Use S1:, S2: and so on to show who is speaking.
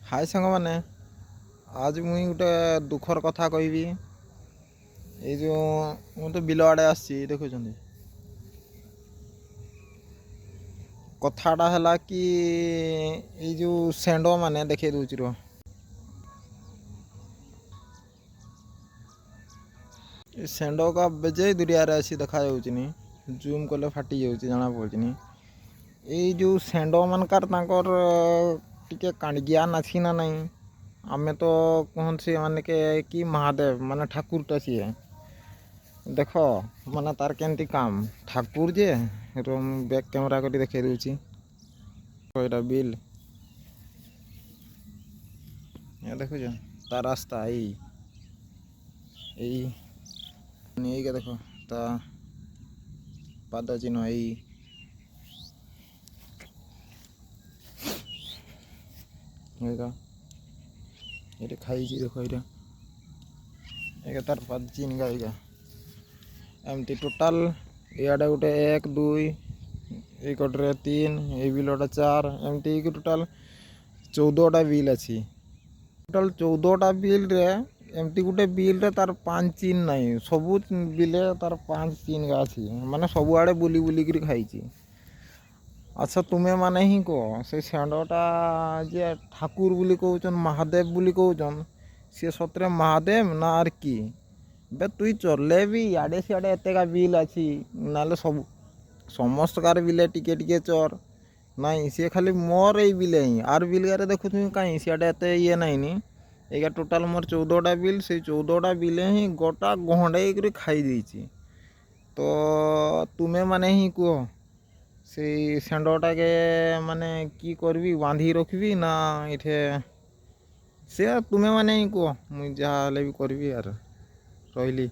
S1: हाय सांग मैंने आज मुई गोटे दुखर कथा कहबी। ये जो मु तो बिल आड़े आसी देखुं कथाटा है कि ये जो सेंड मैंने देखे दूसरी रो सेंड का बेजे दुरिया आसी देखा जाऊनी जूम कले फाटी जाऊँ जना पड़नी ये जो सेंड मानकार टिके कांडिया नासी ना नहीं आमे तो कहन से माने के कि महादेव माने ठाकुरटा सी देख माने तार केमती काम ठाकुर जे रूम बैक कैमरा कर देखे दूची बिल ये देखो तार रास्ता यही के देखो ता पाद चिन्ह ये खाई देखो ये तार पाद चिन्ह का एमती टोटाल इे गोटे 1 2 ये 3 ये बिलटा 4 एमती टोटाल 14टा बिल अच्छी टोटाल 14टा बिल रे एमती गोटे बिल रे तार 5 चिन्ह नहीं सबू बिले तार 5 चिन्ह का अच्छी माने सब आड़े बुली बुली कर खाई। अच्छा तुम्हें माने ही कह से सेंडटा जे ठाकुर बोली कहउछन महादेव बोली कहउछन सी सतरे महादेव ना आर की बे तुई चले भी इे सियाड़े एतेका बिल अच्छी ना सब समस्त कार बिले टिके टिके चर नाई सी खाली मोर ये बिले ही आर बिल गारे देखु तुम कहीं सियाड़े एते ये नाई नी ये टोटाल मोर 14टा बिल से 14टा बिले ही गोटा गहंडे कर खाई देछि। तो तुम्हें माने ही कह से सेंडटा के माने की करबी बांधी रखबी ना इठे से तुम्हें माने ही कह मुझे जहाँ भी करबी यार रही।